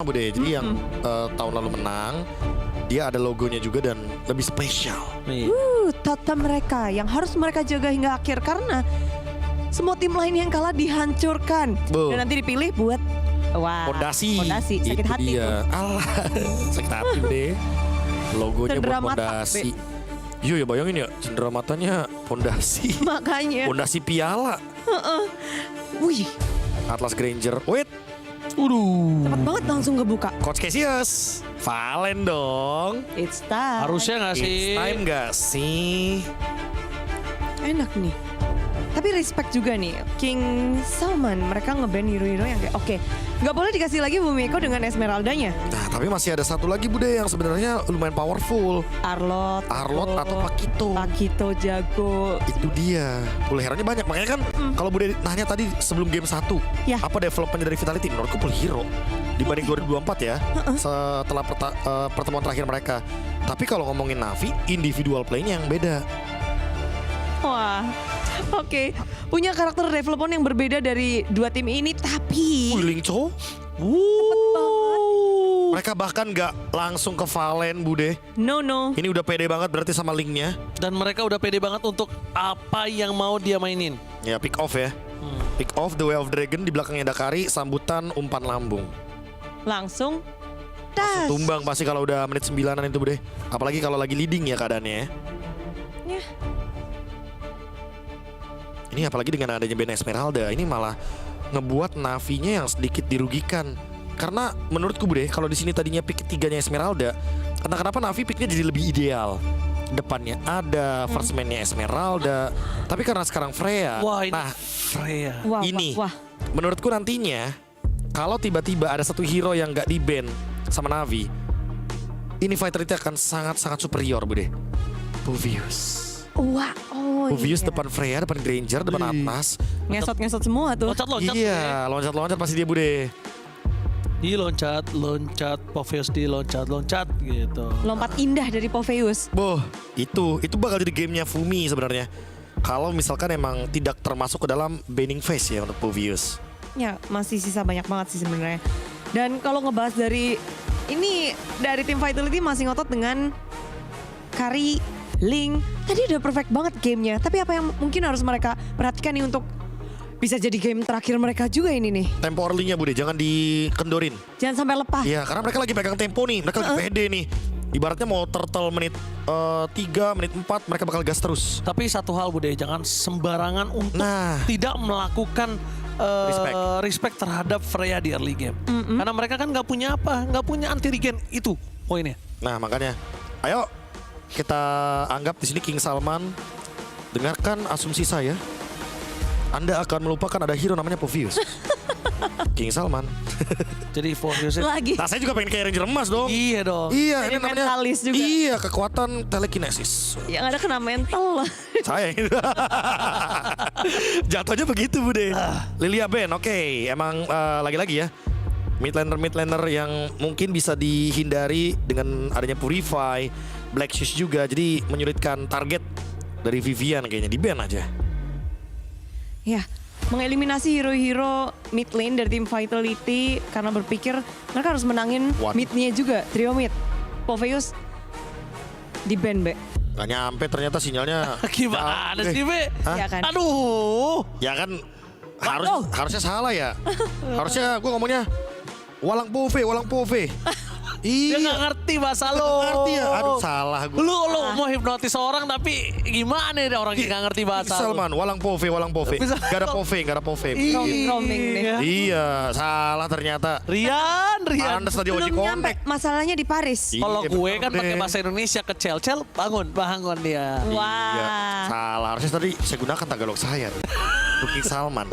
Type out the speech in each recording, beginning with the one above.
Bude. Jadi yang tahun lalu menang, dia ada logonya juga dan lebih spesial. Totem mereka yang harus mereka jaga hingga akhir karena semua tim lain yang kalah dihancurkan. Dan nanti dipilih buat Pondasi. Sakit Itu hati dia. tuh. Alah, sakit hati deh. Logonya buat Cendera mata, pondasi. Iya ya bayangin ya, cendera matanya pondasi. Makanya. Pondasi piala. Wih, Atlas Granger. Wait, cepet banget langsung kebuka. Coach Cassius. Valen dong. It's time. Harusnya nggak sih? It's time gak sih? Enak nih. Tapi respect juga nih, King Salman. Mereka nge-ban hero-hero yang kayak oke, nggak boleh dikasih lagi Bumiko dengan Esmeraldanya. Nah tapi masih ada satu lagi Bude yang sebenarnya lumayan powerful. Arlot Atau Pakito. Pakito jago. Itu dia. Full hero-nya banyak. Makanya kan kalau Bude nanya tadi sebelum game 1. Ya. Apa development dari Vitality? Menurutku full hero. Dibanding 2024 ya. Setelah pertemuan terakhir mereka. Tapi kalau ngomongin Navi, individual play-nya yang beda. Wah, oke. Punya karakter development yang berbeda dari dua tim ini, tapi Lingco. Mereka bahkan gak langsung ke Valen Bude. no. Ini udah pede banget berarti sama Linknya. Dan mereka udah pede banget untuk apa yang mau dia mainin. Ya pick off ya. Pick off The Way of Dragon, di belakangnya Dakari, sambutan umpan lambung. Langsung das. Tumbang pasti kalau udah menit 9-an itu Bude. Apalagi kalau lagi leading ya keadaannya ya. Ya. Ini apalagi dengan adanya Ben Esmeralda, ini malah ngebuat Navinya yang sedikit dirugikan. Karena menurutku Bude, kalau di sini tadinya pick 3-nya Esmeralda, entah kenapa Navi picknya jadi lebih ideal. Depannya ada first man-nya Esmeralda, tapi karena sekarang Freya. Wah ini Nah, Freya. Wah, ini wah. menurutku nantinya kalau tiba-tiba ada satu hero yang gak di-ban sama Navi, ini Vitality akan sangat-sangat superior Bude. Puvius. Wah, oh Puvius iya. depan Freya, depan Granger, depan Atlas. Ngesot semua tuh. Loncat-loncat. Iya, loncat-loncat pasti dia Bude. Di loncat, Poveus di loncat gitu. Lompat indah dari Poveus. Boh, itu bakal jadi gamenya Fumi sebenarnya. Kalau misalkan emang tidak termasuk ke dalam banning phase ya untuk Puvius. Ya, masih sisa banyak banget sih sebenarnya. Dan kalau ngebahas dari tim Vitality masih ngotot dengan Kari, Link. Tadi udah perfect banget gamenya. Tapi apa yang mungkin harus mereka perhatikan nih untuk bisa jadi game terakhir mereka juga ini nih. Tempo early-nya Bude, jangan dikendorin. Jangan sampai lepas. Iya, karena mereka lagi pegang tempo nih. Mereka lagi pede nih. Ibaratnya mau turtle menit 3, menit 4, mereka bakal gas terus. Tapi satu hal Bude, jangan sembarangan untuk Nah. tidak melakukan respect terhadap Freya di early game. Karena mereka kan nggak punya anti regen, itu poinnya. Nah, makanya ayo kita anggap di sini King Salman. Dengarkan asumsi saya. Anda akan melupakan ada hero namanya Puvius. King Salman. Jadi Poveus Lagi. Nah, saya juga pengen kayak Ranger emas dong. iya dong. Iya, Jadi ini namanya. mentalis juga. Iya, kekuatan telekinesis. Yang ada kena mental lah. Saya jatuhnya begitu Bude. Lilia Ben, oke. Emang lagi-lagi ya mid laner yang mungkin bisa dihindari dengan adanya Purify, Black Shoes juga, jadi menyulitkan target dari Vivian kayaknya di ban aja. Ya, mengeliminasi hero-hero mid lane dari tim Vitality karena berpikir mereka harus menangin Waduh. mid-nya juga, trio mid. Poveus di ban, Be. Gak nyampe ternyata sinyalnya. Gimana sih, Be? Hah? Ya kan? Aduh. Ya kan harusnya salah ya. Harusnya gue ngomongnya Walang Pove. Dia Iya. nggak ngerti bahasa lo. Ngerti ya? Aduh salah gue. Lu mau hipnotis orang tapi gimana nih orang yang nggak ngerti bahasa lu? Salman, Walang Pove. Bisa- Gak ada Pove. Roaming deh. Iya, salah ternyata. Rian. Pantes tadi Oji Belum nyampe, Connect. masalahnya di Paris. Iya, Kalau gue kan bener pakai deh. bahasa Indonesia ke cel bangun dia. Wah. Iya, salah. Harusnya tadi saya gunakan Tagalog saya. King Salman.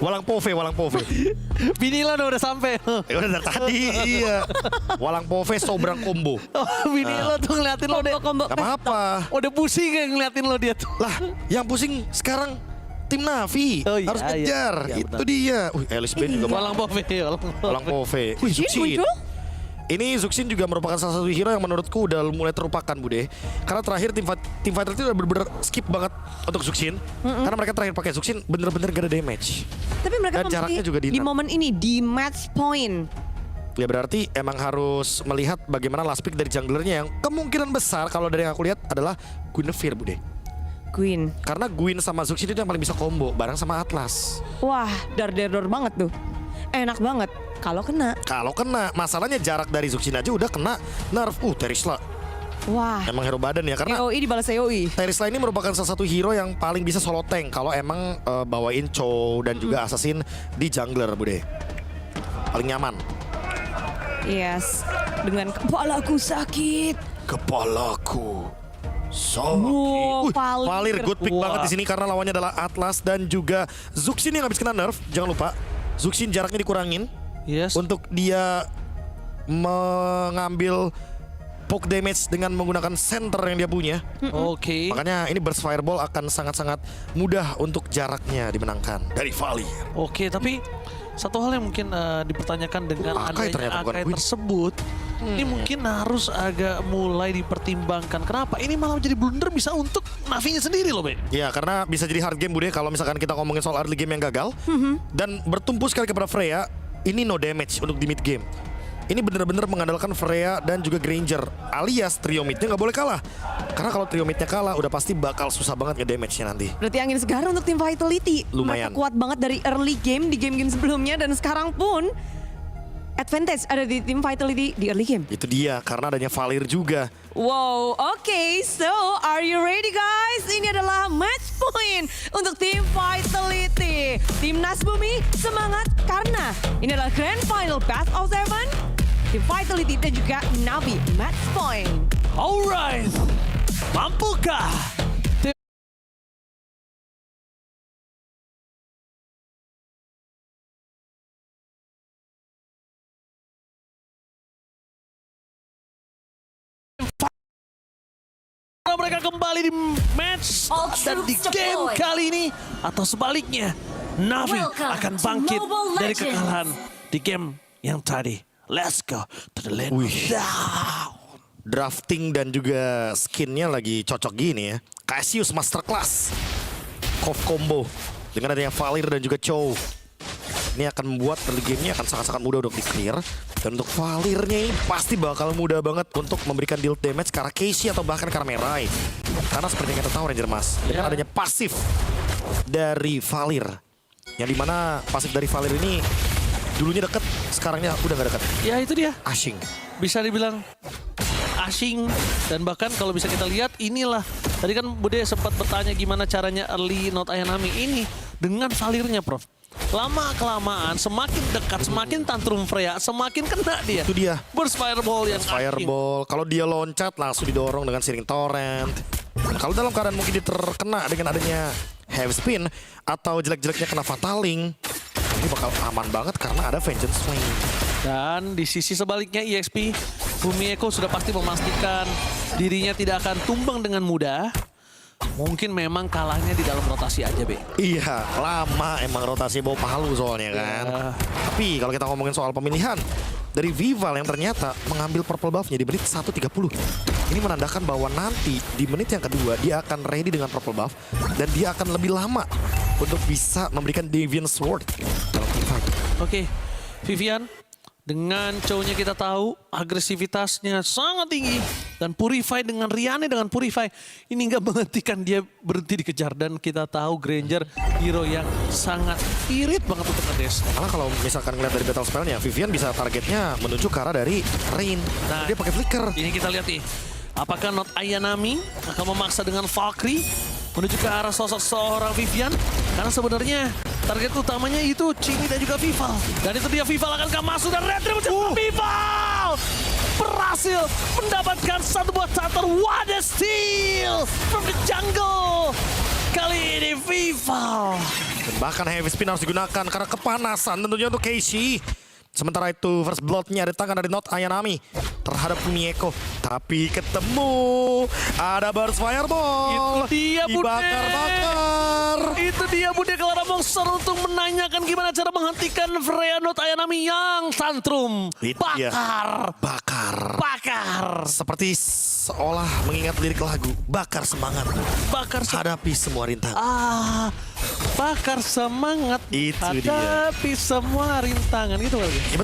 Walang Pove. Bini lo udah sampai. Ya udah dari tadi, iya. Walang Pove sobrang combo. Bini lo tuh ngeliatin lo deh. Combo. Gak apa-apa. Udah pusing kayak ngeliatin lo dia tuh. Lah, yang pusing sekarang tim Navi. Oh, iya, Harus iya. kejar. Iya, Itu dia. Alice Ben juga Walang Pove. Walang Pove. Wih, Zuxin Zuxin. muncul? Ini Zuxin juga merupakan salah satu hero yang menurutku udah mulai terlupakan Bude. Karena terakhir tim Vitality udah bener-bener skip banget untuk Zuxin. Karena mereka terakhir pakai Zuxin bener-bener gak ada damage. Tapi mereka Dan jaraknya juga di di momen ini di match point. Ya berarti emang harus melihat bagaimana last pick dari junglernya yang kemungkinan besar kalau dari yang aku lihat adalah Guinevere Bude. Queen. Karena Gwyn sama Zuxin itu yang paling bisa combo bareng sama Atlas. Wah, dar banget tuh. Enak banget kalau kena. Kalau kena, masalahnya jarak dari Zuxin aja udah kena nerf. Terisla Wah. emang hero badan ya, karena AOE dibalas AOE. Terisla ini merupakan salah satu hero yang paling bisa solo tank kalau emang bawain Chow dan juga Assassin di jungler Bude. Paling nyaman. Yes. Dengan kepalaku sakit. Kepalaku sakit. Wow, Valir good pick Wah. banget di sini karena lawannya adalah Atlas dan juga Zuxin yang habis kena nerf. Jangan lupa, Zuxin jaraknya dikurangin Yes. untuk dia mengambil poke damage dengan menggunakan center yang dia punya. Oke. Makanya ini burst fireball akan sangat-sangat mudah untuk jaraknya dimenangkan dari Valir. Oke, tapi satu hal yang mungkin dipertanyakan dengan Akai ternyata adanya bukan Akai Gwyn. tersebut, ini mungkin harus agak mulai dipertimbangkan. Kenapa? Ini malah menjadi blunder bisa untuk Navinya sendiri loh, Be. Ya, karena bisa jadi hard game Bude kalau misalkan kita ngomongin soal early game yang gagal dan bertumpu sekali kepada Freya. Ini no damage untuk di mid game. Ini benar-benar mengandalkan Freya dan juga Granger alias trio midnya nggak boleh kalah. Karena kalau trio midnya kalah udah pasti bakal susah banget nge-damage-nya nanti. Berarti angin segar untuk tim Vitality. Lumayan. Mereka kuat banget dari early game di game-game sebelumnya dan sekarang pun advantage ada di tim Vitality di early game. Itu dia, karena adanya Valir juga. Wow, oke, so are you ready guys? Ini adalah match point untuk tim Vitality. Timnas Bumi semangat karena ini adalah Grand Final Best of 7. Tim Vitality dan juga Navi match point. Alright. Mampukah tim mereka kembali di match All dan di troops game deployed. kali ini, atau sebaliknya Navi Welcome akan to bangkit Mobile dari Legends. kekalahan di game yang tadi. Let's go to the land Wih. down. Drafting dan juga skinnya lagi cocok gini ya. Cassius Masterclass. Kov combo dengan adanya Valir dan juga Chow. Ini akan membuat early game-nya akan sangat-sangat mudah untuk di-clear. Dan untuk Valirnya ini pasti bakal mudah banget untuk memberikan deal damage ke arah Casey atau bahkan ke arah Merai. Karena seperti yang kita tahu Ranger Mas, dengan adanya pasif dari Valir. Yang dimana pasif dari Valir ini dulunya deket, sekarangnya udah gak deket. Ya itu dia. Asing. Bisa dibilang asing, dan bahkan kalau bisa kita lihat inilah tadi kan Bude sempat bertanya gimana caranya early Not Ayanami ini dengan Valirnya, Prof. Lama kelamaan semakin dekat, semakin tantrum Freya, semakin kena dia. Itu dia. Burst fireball yang asing. Fireball, kalau dia loncat langsung didorong dengan siring torrent. Nah, kalau dalam keadaan mungkin dia terkena dengan adanya heavy spin atau jelek-jeleknya kena fataling, ini bakal aman banget karena ada Vengeance Flame. Dan di sisi sebaliknya EXP, Bumi Eko sudah pasti memastikan dirinya tidak akan tumbang dengan mudah. Mungkin memang kalahnya di dalam rotasi aja, Be. Iya, lama emang rotasi bau palu soalnya kan. Ya. Tapi kalau kita ngomongin soal pemilihan dari Vival yang ternyata mengambil purple buff-nya di menit 1.30. Ini menandakan bahwa nanti di menit yang kedua dia akan ready dengan purple buff dan dia akan lebih lama untuk bisa memberikan Deviant Sword dalam teamfight. Oke, Vivian, dengan Chow-nya kita tahu agresivitasnya sangat tinggi. Dan Purify dengan Riane dengan Purify ini nggak menghentikan dia berhenti dikejar. Dan kita tahu Granger hero yang sangat irit banget untuk ngedes. Karena kalau misalkan ngeliat dari battle spellnya, Vivian bisa targetnya menuju ke arah dari Rain. Nah, Dia pakai flicker. Ini kita lihat nih. Apakah Not Ayanami akan memaksa dengan Valkyrie menuju ke arah sosok seorang Vivian? Karena sebenarnya target utamanya itu Chini dan juga Vival. Dan itu dia Vival akan masuk dan Retribution Vival berhasil mendapatkan satu buah starter. What a steal from the jungle. Kali ini Vival. Dan bahkan heavy spin harus digunakan karena kepanasan tentunya untuk Casey. Sementara itu first blood-nya ada tangan dari Not Ayanami terhadap Fumieko. Tapi ketemu ada burst fireball. Itu dia, Bude. Dibakar-bakar. Itu dia Bude Clara Monster untuk menanyakan gimana cara menghentikan Freya Not Ayanami yang tantrum. Itu dia. Bakar. Bakar. Bakar. Seperti seolah mengingat lirik lagu Bakar Semangat, hadapi semua rintangan. Bakar semangat, Itu hadapi semua rintangan gitu kali. Ya,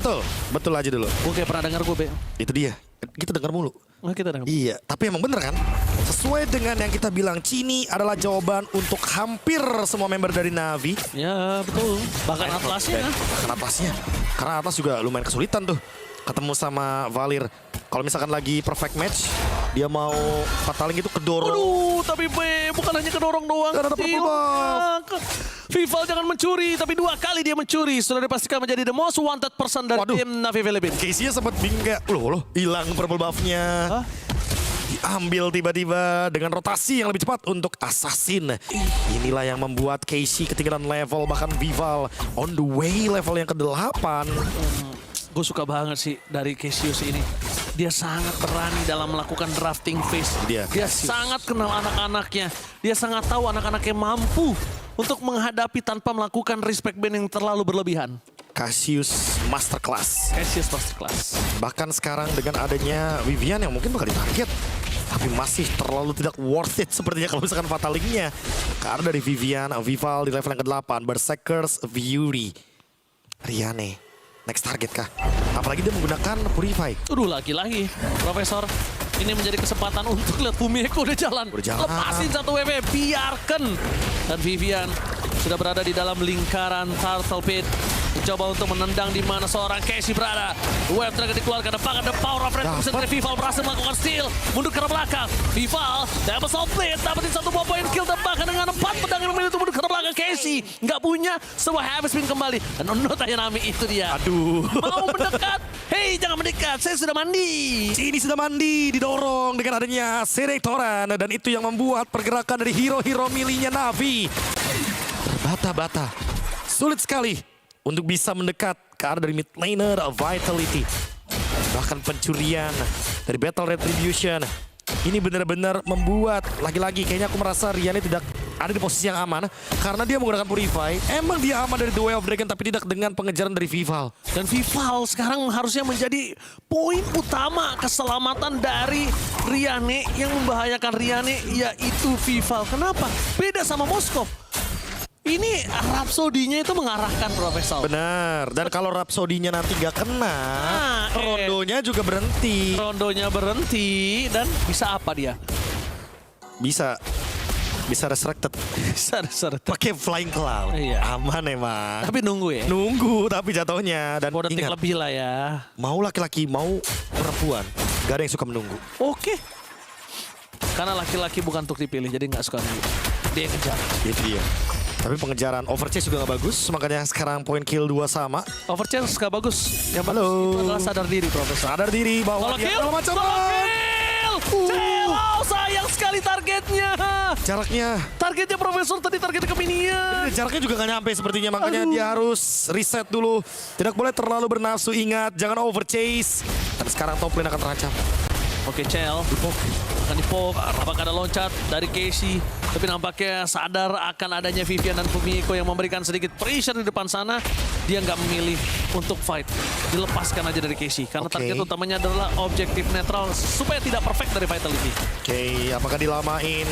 betul aja dulu. Gue kayak pernah dengar gue, Be. Itu dia, kita dengar mulu. Oh, kita dengar. Iya, tapi emang bener kan? Sesuai dengan yang kita bilang, Cini adalah jawaban untuk hampir semua member dari Navi. Ya, betul. Bahkan Atlasnya. Bahkan Atlasnya. Karena Atlas juga lumayan kesulitan tuh ketemu sama Valir. Kalau misalkan lagi perfect match, dia mau fataling itu kedorong. Aduh, tapi Be, bukan hanya kedorong doang. Gak ada purple buff. Vival jangan mencuri, tapi 2 kali dia mencuri. Sudah dipastikan menjadi the most wanted person dari tim Navi Philippines. Casey-nya sempat bingung kayak, loh, hilang purple buff-nya. Hah? Diambil tiba-tiba dengan rotasi yang lebih cepat untuk Assassin. Inilah yang membuat Casey ketinggalan level, bahkan Vival on the way level yang ke-8. Gue suka banget sih dari Cassius ini. Dia sangat berani dalam melakukan drafting phase. Dia sangat kenal anak-anaknya. Dia sangat tahu anak-anaknya mampu untuk menghadapi tanpa melakukan respect band yang terlalu berlebihan. Cassius Masterclass. Cassius Masterclass. Bahkan sekarang dengan adanya Vivian yang mungkin bakal ditarget, tapi masih terlalu tidak worth it sepertinya kalau misalkan fatalingnya. Karena dari Vivian, Vival di level yang ke-8, Berserkers, Fury, Riane. Next target kah? Apalagi dia menggunakan Purify. Lagi-lagi, Profesor. Ini menjadi kesempatan untuk lihat Fumieko udah jalan. Lepasin satu WP, biarkan. Dan Vivian sudah berada di dalam lingkaran Turtle Pit. Mencoba untuk menendang di mana seorang Casey berada. Wave Dragon dikeluarkan, apakah the power of Redemption dari Vival berhasil melakukan steal. Mundur ke belakang. Vival, dapat Soul Plate, dapetin 1 poin kill dan bahkan dengan 4 pedang yang memilih untuk mundur ke belakang. Casey nggak punya, sebuah habis spin kembali. Dan Onot Ayanami itu dia. Aduh. Mau mendekat. Hei, jangan mendekat, saya sudah mandi. Ini sudah mandi, didorong dengan adanya Serektoran. Dan itu yang membuat pergerakan dari hero-hero milinya Navi terbata-bata. Sulit sekali untuk bisa mendekat ke arah dari mid laner Vitality. Bahkan pencurian dari Battle Retribution. Ini benar-benar membuat, lagi-lagi kayaknya aku merasa Riane tidak ada di posisi yang aman. Karena dia menggunakan Purify. Emang dia aman dari The Way of Dragon, tapi tidak dengan pengejaran dari Vival. Dan Vival sekarang harusnya menjadi poin utama keselamatan dari Riane. Yang membahayakan Riane yaitu Vival. Kenapa? Beda sama Moskov. Ini Rhapsody-nya itu mengarahkan Profesor. Benar. Dan kalau Rhapsody-nya nanti nggak kena, rondonya juga berhenti. Rondonya berhenti dan bisa apa dia? Bisa resurrected. Bisa resurrected. Pakai Flying Cloud. Iya. Aman emang. Tapi nunggu ya? Nunggu tapi jatuhnya. Dan detik ingat, lebih lah ya. mau laki-laki, mau perempuan, gak ada yang suka menunggu. Oke. Karena laki-laki bukan untuk dipilih, jadi nggak suka nunggu. Dia yang kejar. Itu dia. Tapi pengejaran overchase juga gak bagus, makanya sekarang poin kill 2 sama. Overchance gak bagus. Yang bagus Halo. itu adalah sadar diri, Profesor. Sadar diri bahwa Solo dia kill, macam solo kill. Celo, sayang sekali targetnya. Targetnya Profesor tadi targetnya ke minion. Jaraknya juga gak nyampe sepertinya, makanya dia harus reset dulu. Tidak boleh terlalu bernafsu, ingat jangan overchase. Dan sekarang top lane akan terancam. Oke, Cel. Akan dipok. Apakah ada loncat dari Casey? Tapi nampaknya sadar akan adanya Vivian dan Fumieko yang memberikan sedikit pressure di depan sana. Dia nggak memilih untuk fight. Dilepaskan aja dari Casey. Karena target utamanya adalah objektif netral supaya tidak perfect dari Vitality. Oke, apakah dilamain?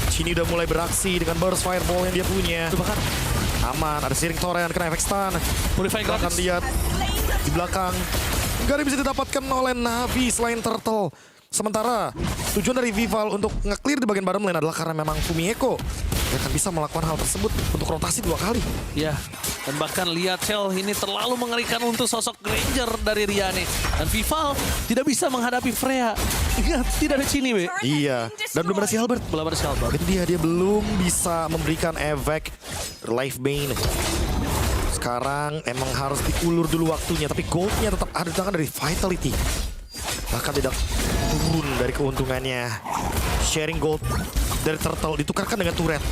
Sini udah mulai beraksi dengan burst fireball yang dia punya. Itu bahkan Aman, ada Searing Torrent, kena efek stun. Purify Akan gratis. lihat di belakang. Gak ada yang bisa didapatkan oleh Navi selain Turtle. Sementara tujuan dari Vival untuk nge-clear di bagian bottom lane adalah karena memang Fumieko dia akan bisa melakukan hal tersebut untuk rotasi 2 kali. Ya, dan bahkan lihat Cell ini terlalu mengerikan untuk sosok Granger dari Riane. Dan Vival tidak bisa menghadapi Freya. Ingat, tidak ada Cini, we. Iya, dan belum ada si Albert. Belum ada si Albert. Itu dia belum bisa memberikan efek Life Bane. Sekarang emang harus diulur dulu waktunya, tapi goldnya tetap ada di tangan dari Vitality. Bahkan tidak turun dari keuntungannya. Sharing gold dari Turtle ditukarkan dengan turret.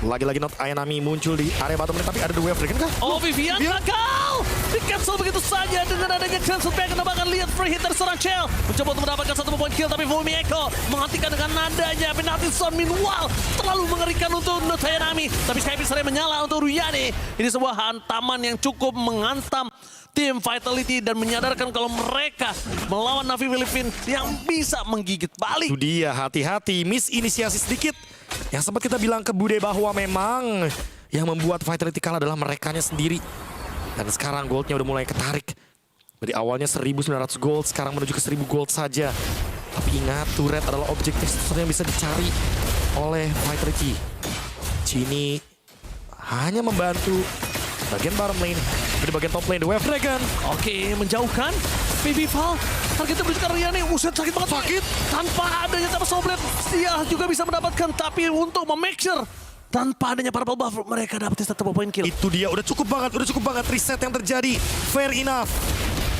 Lagi-lagi Not Ayanami muncul di area bottom lane, tapi ada The Way of Dragon kah? Oh, Vivian gagal! Di-cancel begitu saja dengan adanya cancel back. Anda bahkan lihat free hit dari seorang Chell. Mencoba untuk mendapatkan 1 poin kill, tapi Fumieko menghentikan dengan nadanya. Penalti Son Minwal terlalu mengerikan untuk Not Ayanami. Tapi Skype sering menyala untuk Riane. Ini sebuah hantaman yang cukup menghantam tim Vitality dan menyadarkan kalau mereka melawan Navi Filipina yang bisa menggigit balik. Itu dia, hati-hati, misinisiasi sedikit. Yang sempat kita bilang ke Bude bahwa memang yang membuat Vitality kalah adalah merekanya sendiri. Dan sekarang goldnya udah mulai ketarik. Dari awalnya 1.900 gold, sekarang menuju ke 1.000 gold saja. Tapi ingat, turret adalah objektif yang bisa dicari oleh Vitality. Cini hanya membantu bagian bottom lane, di bagian top lane, The Wave Dragon. Oke, menjauhkan. Vival, targetnya menuju ke Riane. Uset, sakit banget. Sakit. Tanpa adanya Tempest of Blade, dia juga bisa mendapatkan. Tapi untuk memake sure, tanpa adanya Purple Buff, mereka dapat tetap poin kill. Itu dia, udah cukup banget reset yang terjadi. Fair enough.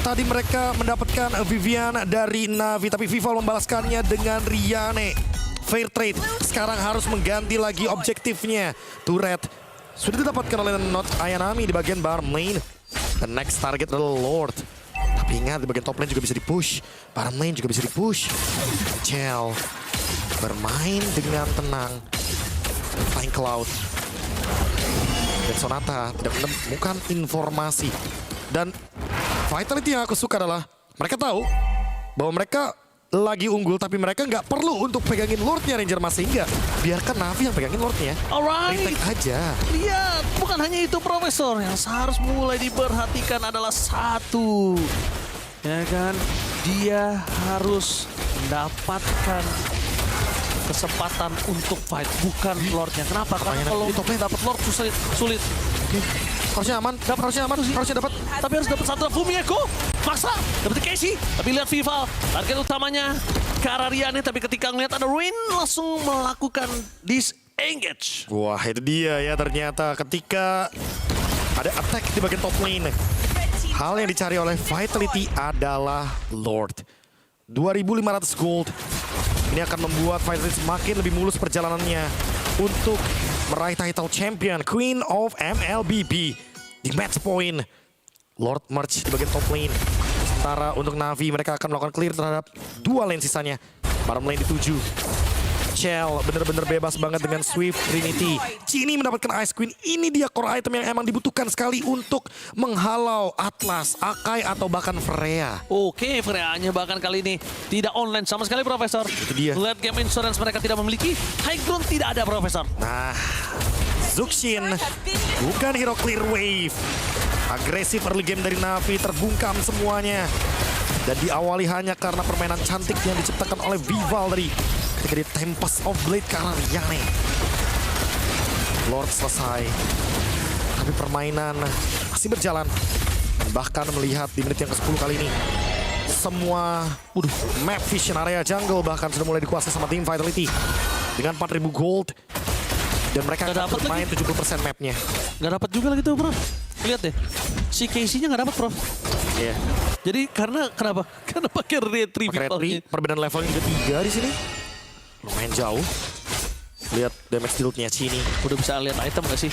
Tadi mereka mendapatkan Vivian dari Navi, tapi Vival membalaskannya dengan Riane. Fair trade, sekarang harus mengganti lagi objektifnya. Turret sudah didapatkan oleh Not Ayanami di bagian bottom lane. The next target adalah Lord. Tapi ingat, di bagian top lane juga bisa di-push. Bottom lane juga bisa di-push. Chell bermain dengan tenang. Flying Cloud. Dan Sonata tidak menemukan informasi. Dan Vitality yang aku suka adalah mereka tahu bahwa mereka lagi unggul, tapi mereka nggak perlu untuk pegangin Lordnya Ranger Mas, sehingga biarkan Navi yang pegangin Lordnya. Alright. Retake aja. Lihat, bukan hanya itu Profesor. Yang harus mulai diperhatikan adalah satu. Ya kan, dia harus mendapatkan kesempatan untuk fight, bukan Lordnya. Kenapa? Karena kalau di top lane dapat Lord sulit. Harusnya aman, harusnya dapat. Tapi harus dapat satu Fumieko. Maksa, dapat Casey. Tapi lihat Vival, target utamanya ke arah Riane. Tapi ketika ngeliat ada Ruin, langsung melakukan disengage. Wah, itu dia ya, ternyata ketika ada attack di bagian top lane, hal yang dicari oleh Vitality adalah Lord. 2.500 gold. Ini akan membuat Vitality semakin lebih mulus perjalanannya untuk meraih title champion Queen of MLBB di match point. Lord merge di bagian top lane. Sementara untuk Navi, mereka akan melakukan clear terhadap dua lane sisanya. Bottom lane dituju. Chell bener-bener bebas banget dengan Swift Trinity. Cini mendapatkan Ice Queen. Ini dia core item yang emang dibutuhkan sekali untuk menghalau Atlas, Akai, atau bahkan Freya. Oke, Freya-nya bahkan kali ini tidak online sama sekali, Profesor. Itu dia. Lihat game insurance mereka tidak memiliki. High ground tidak ada, Profesor. Nah, Zuxin bukan hero clear wave. Agresif early game dari Navi, terbungkam semuanya. Dan diawali hanya karena permainan cantik yang diciptakan oleh Vival dari ketika di Tempest of Blade ke arah Riane. Lord selesai. Tapi permainan masih berjalan. Bahkan melihat di menit yang ke-10 kali ini, semua map vision area jungle bahkan sudah mulai dikuasai sama tim Vitality. Dengan 4.000 gold. Dan mereka akan bermain 70% mapnya. Nggak dapat juga lagi tuh, Prof. Lihat deh, si Casey-nya nggak dapat, Prof. Iya. Jadi kenapa? Karena pakai retri. Pakai retri, perbedaan levelnya juga 3 di sini. Lumayan jauh. Lihat damage deal-nya Cini. Udah bisa lihat item nggak sih?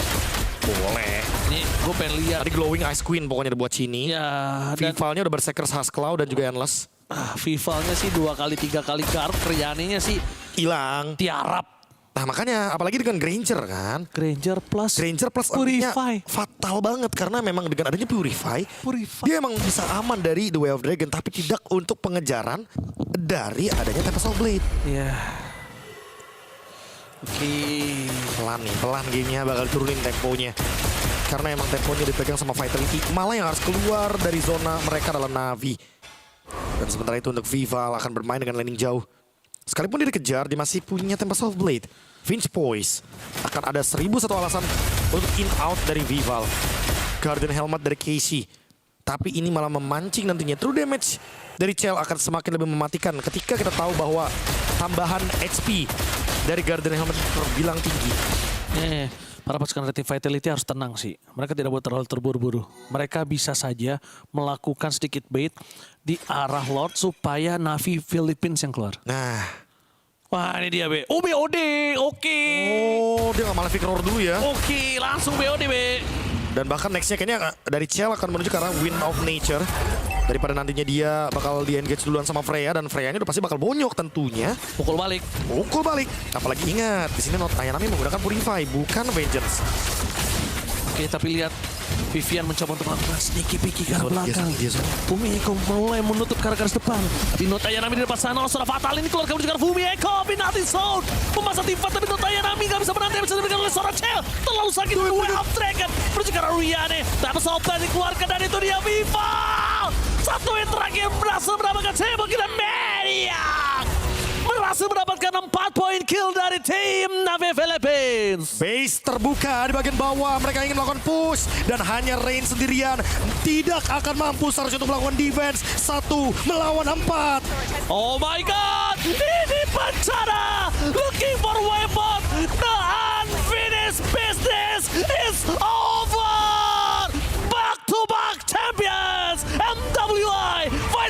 Boleh. Nih, gue pengen lihat. Tadi glowing Ice Queen pokoknya dibuat Cini. Ya, dan Vivalnya udah Berserker's Huskclaw dan juga Endless. Vivalnya sih 2 kali 3 kali guard, Riane-nya sih Hilang. tiarap. Nah makanya apalagi dengan Granger kan. Granger plus Purify Purify. fatal banget karena memang dengan adanya Purify, dia emang bisa aman dari The Way of Dragon, tapi tidak untuk pengejaran dari adanya Tempest of Blade. Iya. Oke. Pelan gamenya bakal turunin temponya. Karena emang temponya dipegang sama Vitality. Malah yang harus keluar dari zona mereka adalah Navi. Dan sementara itu untuk Vival akan bermain dengan laning jauh. Sekalipun dia dikejar, dia masih punya Tempest of Blade. Finch Poise akan ada 1001 alasan untuk in out dari Vival. Guardian Helmet dari Casey. Tapi ini malah memancing nantinya. True damage dari Chell akan semakin lebih mematikan ketika kita tahu bahwa tambahan HP dari Guardian Helmet terbilang tinggi. Para pasukan Retin Vitality harus tenang sih. Mereka tidak boleh terlalu terburu-buru. Mereka bisa saja melakukan sedikit bait di arah Lord supaya Navi Philippines yang keluar. Nah. Wah, ini dia, Be. Oh, BOD. Oke. Oh, dia nggak Malefic Roar dulu ya. Oke, langsung BOD, Be. Dan bahkan nextnya kayaknya dari Chell akan menuju ke arah Wind of Nature. Daripada nantinya dia bakal di-engage duluan sama Freya. Dan Freya-nya udah pasti bakal bonyok tentunya. Pukul balik. Apalagi ingat, di sini Not Ayanami menggunakan Purify, bukan Vengeance. Oke, tapi lihat Vivian mencoba untuk melakukan sneaky peeky ke arah Dia belakang. Fumieko mulai menutup ke arah garis depan. Tapi Not Ayanami di depan sana sudah fatal ini keluar kemudian juga Fumieko penalty zone. Memasang tim Fat tapi Not Ayanami nggak bisa menanti bisa diberikan oleh seorang Cel. Terlalu sakit dari Way of Dragon. Menuju ke arah Riane. Tapi Sobat dikeluarkan dan itu dia Viva. Satu yang terakhir berhasil mendapatkan Table Kill dan Maniac. Berhasil mendapatkan 4 poin kill dari tim Na'Vi Philippines. Base terbuka di bagian bawah, mereka ingin melakukan push dan hanya Rain sendirian tidak akan mampu seharusnya untuk melakukan defense 1 melawan 4. Oh my god, ini bencana. Looking for weapon, the unfinished business is